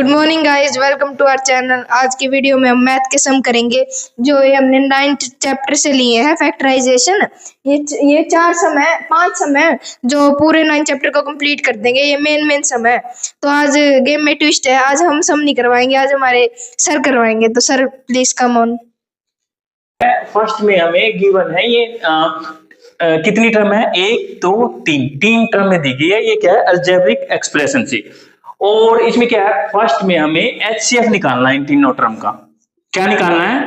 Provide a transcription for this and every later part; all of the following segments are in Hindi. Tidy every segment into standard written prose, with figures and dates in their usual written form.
Good morning guys, welcome to our channel. आज की वीडियो में हम मैथ के सम करेंगे जो ये हमने 9th चैप्टर से लिए हैं, फैक्टराइजेशन। ये 5 सम है जो पूरे 9 चैप्टर को कंप्लीट कर देंगे। ये मेन सम है। तो आज गेम में ट्विस्ट है, आज हम सम नहीं करवाएंगे, आज हमारे सर करवाएंगे। तो sir please come on. First में हमें गिवन है ये कितनी टर्म है, 1 2 3 टर्म में दी गई है। ये क्या है, अलजेब्रिक एक्सप्रेशन सी। और इसमें क्या है, फर्स्ट में हमें एचसीएफ निकालना है इन तीनों टर्म का। क्या निकालना है,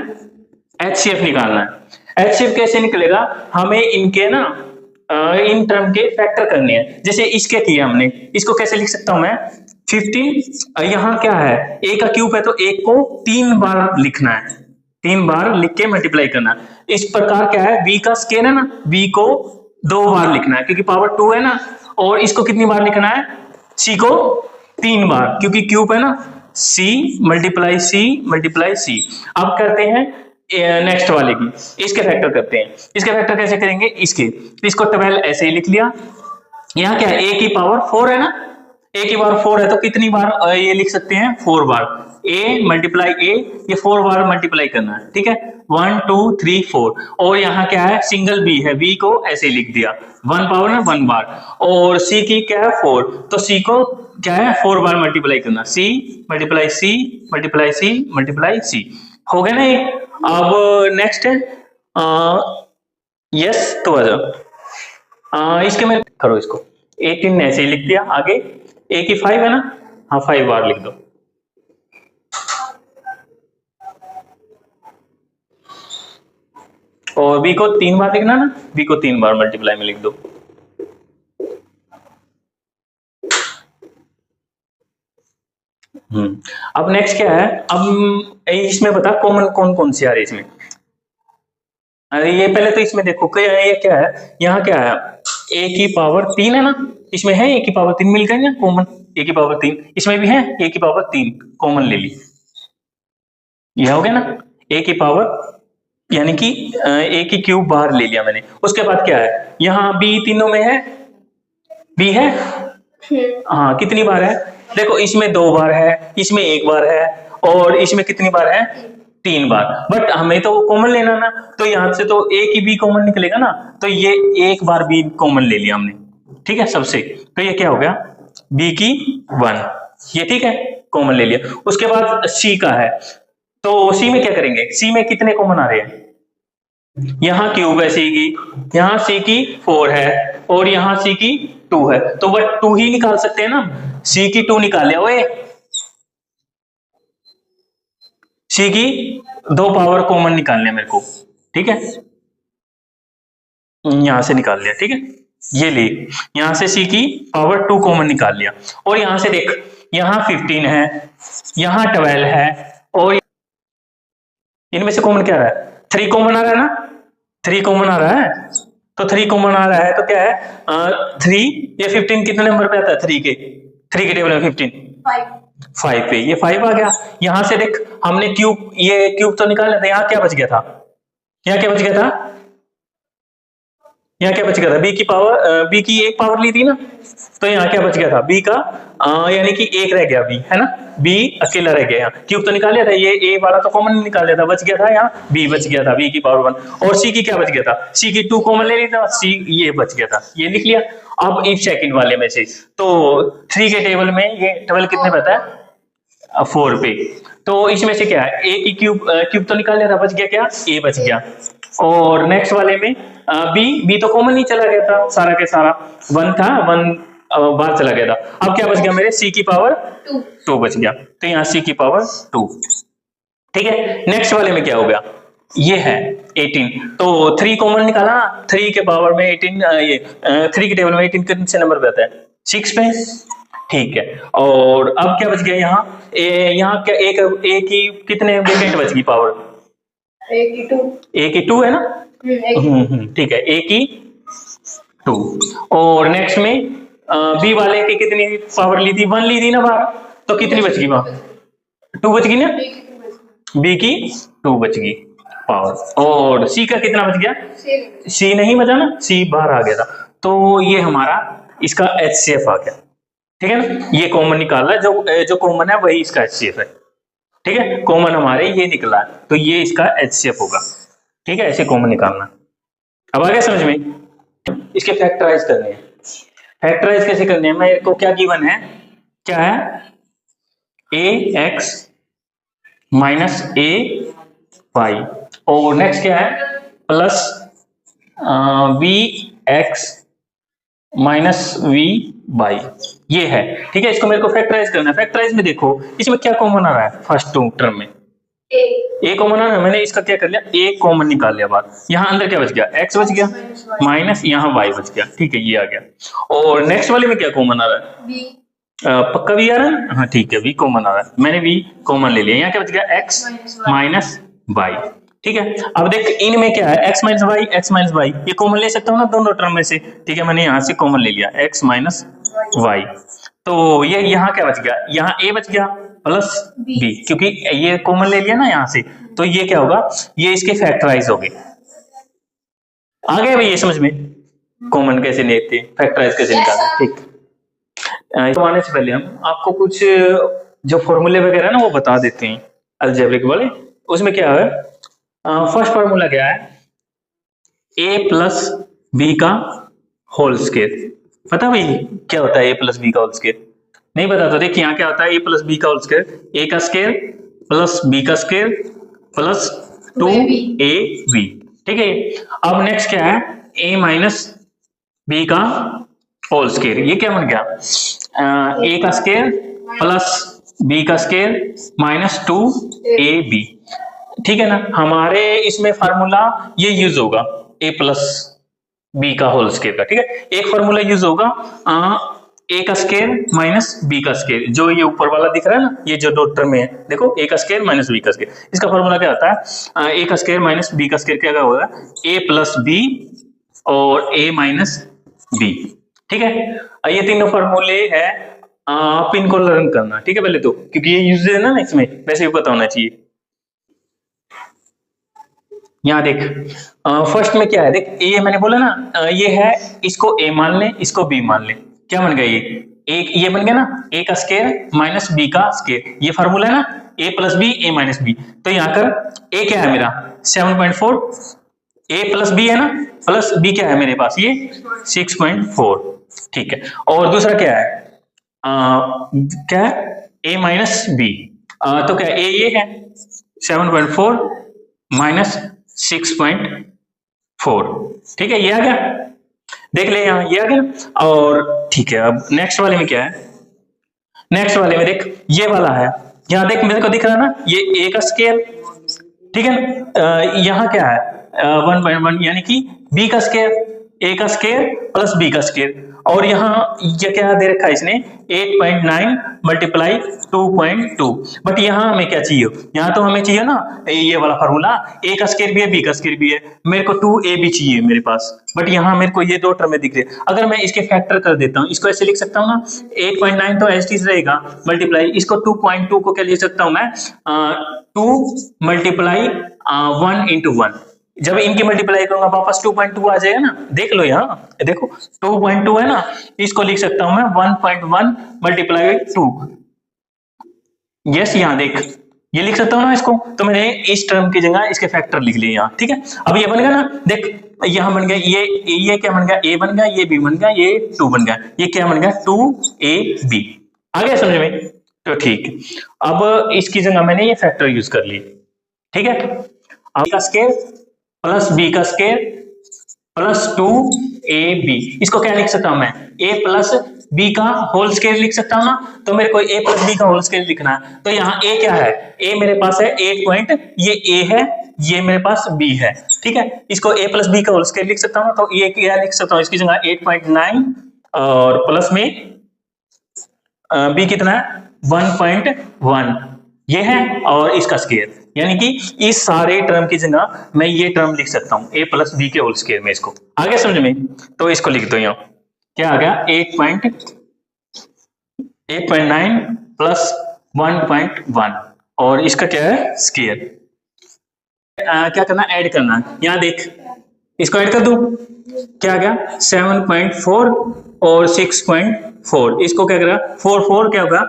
एचसीएफ निकालना है। एचसीएफ कैसे निकलेगा, हमें इनके ना इन टर्म के फैक्टर करने हैं। जैसे इसके किए हमने, इसको कैसे लिख सकता हूं मैं, 15। यहाँ क्या है, a का क्यूब है तो 1 को 3 बार लिखना है, 3 बार लिख के मल्टीप्लाई करना। इस प्रकार क्या है, b का स्केल है ना, b को 2 बार लिखना है क्योंकि पावर 2 है ना। और इसको कितनी बार लिखना है, c को 3 बार क्योंकि क्यूब है ना, c मल्टीप्लाई c। अब करते हैं नेक्स्ट वाले की, इसके फैक्टर करते हैं। इसके फैक्टर कैसे करेंगे, इसको 12 ऐसे ही लिख लिया। यहाँ क्या है, a की पावर 4 है ना, a की पावर 4 है तो कितनी बार ये लिख सकते हैं, 4 बार। a मल्टीप्लाई a, ये 4 बार मल्टीप्लाई करना है, ठीक है। 1 2 3 4। और यहाँ क्या है, सिंगल b है, b को ऐसे लिख दिया, 1 पावर है 1 बार। और c की क्या है 4, तो c को क्या है 4 बार मल्टीप्लाई करना, c multiply c multiply c multiply c। हो गया ना ये। अब नेक्स्ट है यस, तो आ जाओ इसके में करो, इसको 18 ऐसे ही लिख दिया। आगे a की 5 है ना, हाँ 5 बार लिख दो। और b को 3 बार लिखना ना, b को 3 बार मल्टीप्लाई में लिख दो। अब नेक्स्ट क्या है, अब इसमें बता कॉमन कौन कौन सी आ रही है इसमें। अरे ये पहले तो इसमें देखो क्या है, ये क्या है, यहाँ क्या है, a की पावर 3 है ना, इसमें है a की पावर 3 मिल गई ना कॉमन, a की पावर 3 इसमें भी है, a की पावर 3 कॉमन ले ली। यह हो गया ना, a की पावर यानी कि a की क्यूब बाहर ले लिया मैंने। उसके बाद क्या है, यहाँ b तीनों में है, b है, हाँ कितनी बार है, देखो इसमें 2 बार है, इसमें 1 बार है, और इसमें कितनी बार है, 3 बार। बट हमें तो कॉमन लेना ना, तो यहां से तो a की b कॉमन निकलेगा ना, तो ये 1 बार b कॉमन ले लिया हमने, ठीक है सबसे। तो ये क्या हो गया, b की 1, ये ठीक है कॉमन ले लिया। उसके बाद c का है, तो c में क्या करेंगे, c में कितने कॉमन आ रहे हैं, यहाँ क्यूब है c की, यहाँ c की 4 है, और यहाँ c की 2 है, तो बट 2 ही निकाल सकते हैं ना, c की 2 निकाल लिया, ओए c की 2 पावर कॉमन निकालने मेरे को, ठीक है, यहां से निकाल लिया, ठीक है, ये ले, यहां से c की पावर 2 कॉमन निकाल लिया। और यहां से देख, यहाँ 15 है, यहाँ 12 है, और इनमें से कॉमन क्या आ रहा है, 3 कॉमन आ रहा है ना, 3 कॉमन आ रहा है, तो 3 कॉमन आ रहा है तो क्या है 3, ये 15 कितने नंबर पे आता है, 3 के टेबल में 15 5 पे, ये 5 आ गया। यहां से देख हमने क्यूब, ये क्यूब तो निकाल लेते, यहाँ क्या बच गया था, यहाँ क्या बच गया था, यहाँ क्या बच गया था, b की पावर, b की 1 पावर ली थी ना, तो यहाँ क्या बच गया था, b का यानी कि 1 रह गया, b है ना, b अकेला रह गया। यहाँ क्यूब तो निकाल लिया था, ये a वाला तो कॉमन निकाल लिया था, बच गया था यहाँ b बच गया था, b की पावर 1। और c की क्या बच गया था, c की 2 कॉमन ले लिया था, c ये बच गया था, ये लिख लिया। अब इफ सेकंड वाले में से, तो 3 के टेबल में ये टेबल कितने पे आता है, 4 पे, तो इसमें से क्या है, a की क्यूब तो निकाल लिया था, बच गया क्या, a बच गया। और नेक्स्ट वाले में b तो कॉमन ही चला गया था, सारा के सारा 1 था, 1 बाहर चला गया था। अब क्या बच गया मेरे, c की पावर 2 बच गया, तो यहाँ c की पावर 2, ठीक है। नेक्स्ट वाले में क्या हो गया, ये है 18, तो 3 कॉमन निकाला, 3 के पावर में 18, ये 3 के टेबल में 18 कितने से नंबर पे आता है, 6 पे, ठीक है। और अब क्या बच गया यहाँ, यहाँ क्या a की कितने वेकेंट बच गई पावर, a की 2 है ना, ठीक है, a की 2। और नेक्स्ट में b वाले की कितनी पावर ली थी, 1 ली थी ना बाहर, तो कितनी बच गई पावर, 2 बच गई ना, b की 2 बच गई पावर। और c का कितना बच गया, c नहीं बचा ना, c बाहर आ गया था, तो ये हमारा इसका HCF आ गया, ठीक है ना, ये कॉमन निकाला, जो कॉमन है वही इसका HCF है। ठीक है, कॉमन हमारे ये निकला, तो ये इसका HCF होगा। ठीक है, ऐसे कॉमन निकालना। अब आ गया समझ में? इसके फैक्टराइज करने हैं। फैक्टराइज कैसे करने हैं? मेरे को क्या गिवन है, क्या है, ax माइनस ay, और नेक्स्ट क्या है, प्लस vx माइनस vy, ये है। ठीक है, इसको मेरे को फैक्टराइज करना है। फैक्टराइज में देखो इसमें क्या कॉमन आ रहा है, फर्स्ट टू टर्म में a कॉमन आ रहा है, मैंने इसका क्या कर लिया, a कॉमन निकाल लिया बाहर। यहाँ अंदर क्या बच गया, x बच गया, माइनस यहाँ y बच गया। ठीक है, ये आ गया। और नेक्स्ट वाले में क्या कॉमन आ रहा है, पक्का v आ रहा है, हाँ ठीक है, v कॉमन आ रहा है, मैंने v कॉमन ले लिया। यहाँ क्या बच गया, x माइनस y। ठीक है, अब देख इनमें क्या है, x माइनस y, ये कॉमन ले सकता हूँ ना दोनों टर्म में से। ठीक है, मैंने यहाँ से कॉमन ले लिया, x माइनस y, तो ये यहाँ क्या बच गया, यहाँ a बच गया प्लस b, क्योंकि ये कॉमन ले लिया ना यहाँ से, तो ये क्या होगा, ये इसके फैक्टराइज हो गए। आ गया भाई ये समझ में, कॉमन कैसे लेते हैं, फैक्टराइज कैसे निकालते। ठीक, तो आने से पहले हम आपको कुछ जो फॉर्मूले वगैरह ना वो बता देते हैं अलजेब्रिक वाले। उसमें क्या है, फर्स्ट फार्मूला क्या है, a प्लस बी का होल स्क्वायर। पता भाई क्या होता है a प्लस बी का होल स्क्वायर? नहीं पता तो देखिए यहाँ क्या होता है, a प्लस बी का होल स्क्वायर, a का स्क्वायर प्लस b का स्क्वायर प्लस 2ab। ठीक है, अब नेक्स्ट क्या है, a माइनस b का होल स्क्वायर, ये क्या बन गया, a का स्क्वायर प्लस b का स्क्वायर माइनस 2ab। ठीक है ना, हमारे इसमें फार्मूला ये यूज होगा a प्लस बी का होल स्क्वायर का। ठीक है, एक फार्मूला यूज होगा a का स्क्वायर माइनस b का स्क्वायर, जो ये ऊपर वाला दिख रहा है ना, ये जो डॉट टर्म में है, देखो a का स्क्वायर माइनस b का स्क्वायर, इसका फार्मूला क्या होता है, a का स्क्वायर माइनस b का स्क्वायर क्या होगा, a प्लस b और a माइनस b। ठीक है, ये तीनों फार्मूले है, आप इनको लर्न करना। ठीक है, पहले तो, क्योंकि ये यूज है ना इसमें, वैसे भी पता होना चाहिए। यहाँ देख फर्स्ट में क्या है, देख ये मैंने बोला ना, ये है, इसको a मान ले, इसको b मान ले, क्या बन गया, ये बन गया ना, a का स्क्वायर माइनस b का स्क्वायर, ये फार्मूला है ना, a plus B a minus B. तो यहाँ कर a क्या है मेरा 7.4, a प्लस b है ना, प्लस b क्या है मेरे पास, ये 6.4। ठीक है, और दूसरा क्या है, क्या है, a माइनस b, तो क्या a ये है 7.4 माइनस 6.4। ठीक है, ये आ गया, देख ले यहाँ ये आ गया। और ठीक है, अब नेक्स्ट वाले में क्या है, नेक्स्ट वाले में देख ये वाला है, यहाँ देख मेरे को दिख रहा है ना, ये a का स्क्वायर। ठीक है, यहाँ क्या है 1.1, यानी कि b का स्क्वायर, a का स्क्वायर प्लस b का स्क्वायर, और यहाँ ये क्या दे रखा है इसने 8.9 मल्टीप्लाई 2.2। बट यहाँ हमें क्या चाहिए, यहाँ तो हमें चाहिए ना ये वाला फार्मूला, a का स्क्वायर भी है b का स्क्वायर भी है, मेरे को 2ab चाहिए मेरे पास, बट यहाँ मेरे को ये दो टर्म में दिख रहे। अगर मैं इसके फैक्टर कर देता हूँ, इसको ऐसे लिख सकता हूँ ना, 8.9 तो एज इट रहेगा, मल्टीप्लाई इसको 2.2 को क्या लिख सकता हूँ मैं, 2 मल्टीप्लाई 1 इंटू 1। जब इनकी मल्टीप्लाई करूंगा वापस 2.2 आ जाएगा ना, देख लो यहाँ, देखो 2.2 है ना, इसको लिख सकता हूं मैं 1.1 मल्टीप्लाई 2। यस, यहाँ देख ये लिख सकता हूं ना इसको, तो मैंने इस टर्म की जगह इसके फैक्टर लिख लिए यहाँ। ठीक है, अब ये बन गया ना, देख यहाँ बन गया, ये क्या बन गया, a बन गया, ये b बन गया, ये 2 बन गया, ये क्या बन गया 2ab। आ गया समझ में? तो ठीक, अब इसकी जगह मैंने ये फैक्टर यूज कर लिए। ठीक है, अब का स्क्वायर प्लस b का स्क्वायर प्लस 2ab, इसको क्या लिख सकता हूं मैं, a प्लस b का होल स्क्वायर लिख सकता हूं ना, तो मेरे को a प्लस b का होल स्क्वायर लिखना है। तो यहाँ a क्या है, a मेरे पास है 8 पॉइंट, ये a है, ये मेरे पास b है। ठीक है, इसको a प्लस b का होल स्क्वायर लिख सकता हूं ना, तो ये क्या लिख सकता हूं, इसकी जगह 8.9 और प्लस में b कितना है 1.1, ये है, और इसका स्क्वायर, यानी कि इस सारे टर्म की जगह मैं ये टर्म लिख सकता हूं a प्लस बी के होल स्क्वायर में। इसको आ गया समझ में? तो इसको लिख दो, यहाँ क्या आ गया 8.9 प्लस 1.1, और इसका क्या है स्क्वायर। क्या करना, ऐड करना। यहाँ देख इसको ऐड कर दूं, क्या गया 7.4 और 6.4, इसको क्या करेगा 4 क्या होगा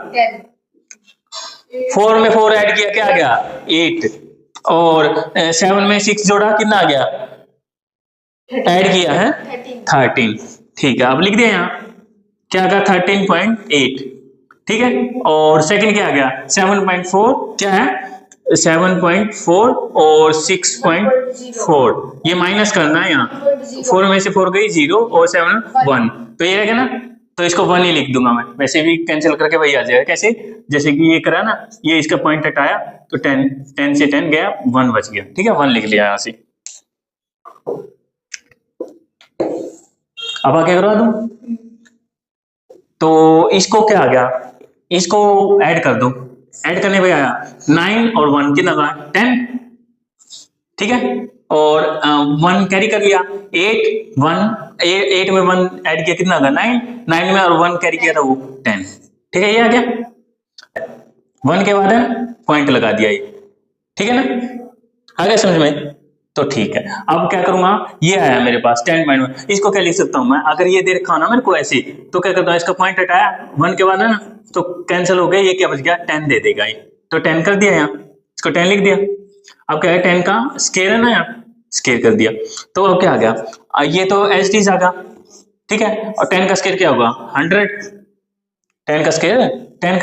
4 में 4 ऐड किया क्या आ गया 8, और 7 में 6 जोड़ा कितना आ गया ऐड किया है 13। ठीक है, अब लिख दिया यहाँ क्या आ गया 13.8। ठीक है, और सेकंड क्या आ गया 7.4, क्या है 7.4 और 6.4, ये माइनस करना है यहाँ, 4 में से 4 गई 0 और 7 1, तो ये रहेगा ना, तो इसको 1 ही लिख दूंगा मैं, वैसे भी कैंसिल करके वही आ जाएगा। कैसे, जैसे कि ये करा ना, ये इसका पॉइंट हटाया तो 10 से 10 गया 1 बच गया। ठीक है, 1 लिख लिया यहाँ से। अब आगे करवा दूं, तो इसको क्या आ गया, इसको ऐड कर दो, ऐड करने पे आया 9 और 1 कितना का 10। ठीक है, और 1 कैरी कर लिया, 8 में 1 ऐड किया कितना का 9 में, और 1 कैरी किया था वो 10। ठीक है, ये आ गया 1 के बाद है पॉइंट लगा दिया ये। ठीक है ना, आ गया समझ में, तो ठीक है। अब क्या करूंगा, ये आया मेरे पास 10.1, इसको क्या लिख सकता हूं मैं, अगर ये दे रखा ना मेरे को ऐसे, तो क्या करता हूं, इसका पॉइंट हटाया 1 के बाद है ना, तो कैंसिल हो गया, ये क्या बच गया 10 दे देगा ये, तो 10 कर दिया यहाँ, इसको 10 लिख दिया। अब क्या है 10 का स्केयर है ना, यहाँ स्केयर कर दिया, तो अब क्या आ गया, ये तो एज इट इज आ गया। ठीक है, और 10 का स्केयर क्या होगा 100, 10 का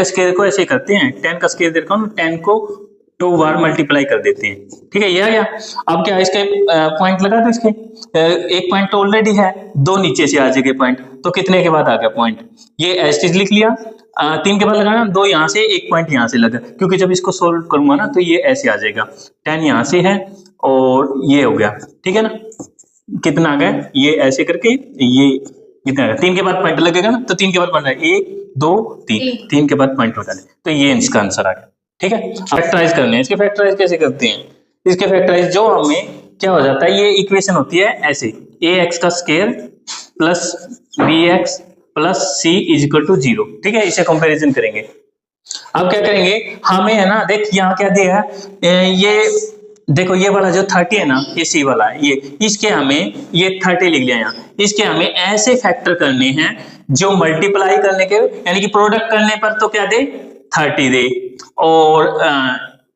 स्केयर को ऐसे करते हैं, 10 का स्केयर देखो 10 को 2 बार मल्टीप्लाई कर देते हैं। ठीक है, ये आ गया। अब क्या इसके पॉइंट लगा दो, इसके एक पॉइंट तो ऑलरेडी है, 2 नीचे से आ जाएंगे पॉइंट, तो कितने के बाद आ गया पॉइंट, ये एज इट इज लिख लिया। 3 के बाद लगाना, 2 यहाँ से, 1 पॉइंट यहाँ से लगा, क्योंकि जब इसको सोल्व करूंगा ना तो ये ऐसे आ जाएगा, 10 यहाँ से है और ये हो गया। ठीक है ना, कितना आ गया, ये ऐसे करके ये कितना है, 3 के बाद पॉइंट लगेगा ना, तो 3 के बाद पॉइंट है 1 2 3 के बाद पॉइंट लगा दे, तो ये इसका आंसर आ गया। ठीक है, फैक्टराइज करने हैं, इसके फैक्टराइज कैसे करते हैं, इसके फैक्टराइज जो हमें क्या हो जाता है, ये इक्वेशन होती है ऐसे, ax का square plus bx plus c is equal to 0। ठीक है, इसे कंपैरिजन करेंगे। अब क्या करेंगे, हमें है ना, देख यहाँ क्या दिया है, ये देखो ये वाला जो 30 है ना, ये c वाला है, ये इसके हमें ये 30 लिख लिया यहाँ, इसके हमें ऐसे फैक्टर करने हैं जो मल्टीप्लाई करने के यानी कि प्रोडक्ट करने पर तो क्या दे 30 दे, और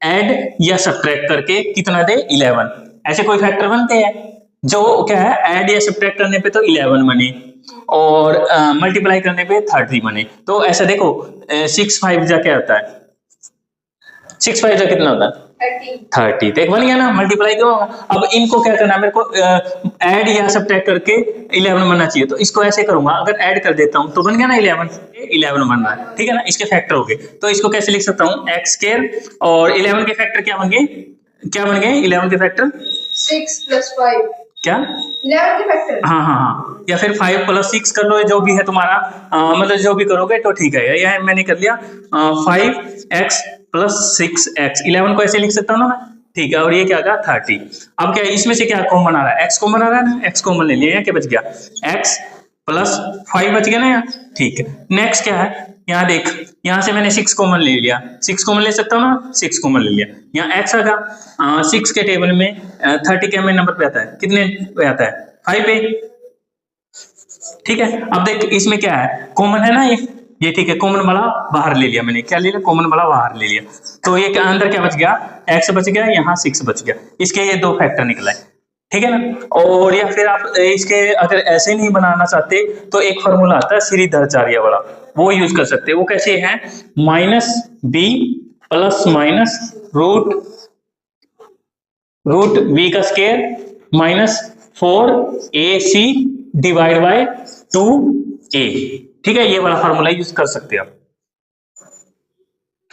ऐड या सब्ट्रैक्ट करके कितना दे 11। ऐसे कोई फैक्टर बनते हैं जो क्या है, ऐड या सब्ट्रैक्ट करने पे तो 11 बने और मल्टीप्लाई करने पे 30 बने। तो ऐसा देखो 6 5 जा क्या होता है, 6 5 जा कितना होता है 30, तो एक बन गया ना, मल्टीप्लाई क्यों होगा। अब इनको क्या करना है, मेरे को ऐड या सब्ट्रैक्ट करके 11 बनना चाहिए, तो इसको ऐसे करूंगा, अगर ऐड कर देता हूं तो बन गया ना 11 बन रहा है। ठीक है ना, इसके फैक्टर हो गए, तो इसको कैसे लिख सकता हूं x स्क्वायर, और 11 के फैक्टर क्या बन गए 11 के फैक्टर 6 + 5 क्या 11 के फैक्टर, हाँ, या फिर 5 + 6 कर लो, जो भी है तुम्हारा, मतलब जो भी करोगे तो ठीक है। यह मैंने कर लिया 5x + 6x, 11 को ऐसे लिख सकता हूँ ना मैं। ठीक है, और ये क्या गया 30। अब क्या इसमें से क्या कॉमन आ रहा है, x कॉमन आ रहा है ना, x कॉमन ले लिया, क्या बच गया x + 5 बच गया ना यहाँ। ठीक है, नेक्स्ट क्या है, यहाँ देख, यहाँ से मैंने 6 कॉमन ले लिया, 6 कॉमन ले सकता हूँ ना, 6 कॉमन ले लिया, यहाँ x आ गया। 6 के टेबल में 30 के नंबर पे आता है, कितने पे आता है 5 पे। ठीक है, अब देख इसमें क्या है, कॉमन है ना ये ठीक है, कॉमन वाला बाहर ले लिया मैंने, क्या ले लिया कॉमन वाला बाहर ले लिया, तो ये अंदर क्या बच गया x बच गया, यहाँ 6 बच गया, इसके ये 2 फैक्टर निकला है। ठीक है ना, और या फिर आप इसके अगर ऐसे नहीं बनाना चाहते तो एक फॉर्मूला आता है श्रीधराचार्य वाला, वो यूज कर सकते हैं। वो कैसे है, -b ± रूट b का square -4ac divide by 2a। ठीक है, ये वाला फॉर्मूला यूज कर सकते हैं आप।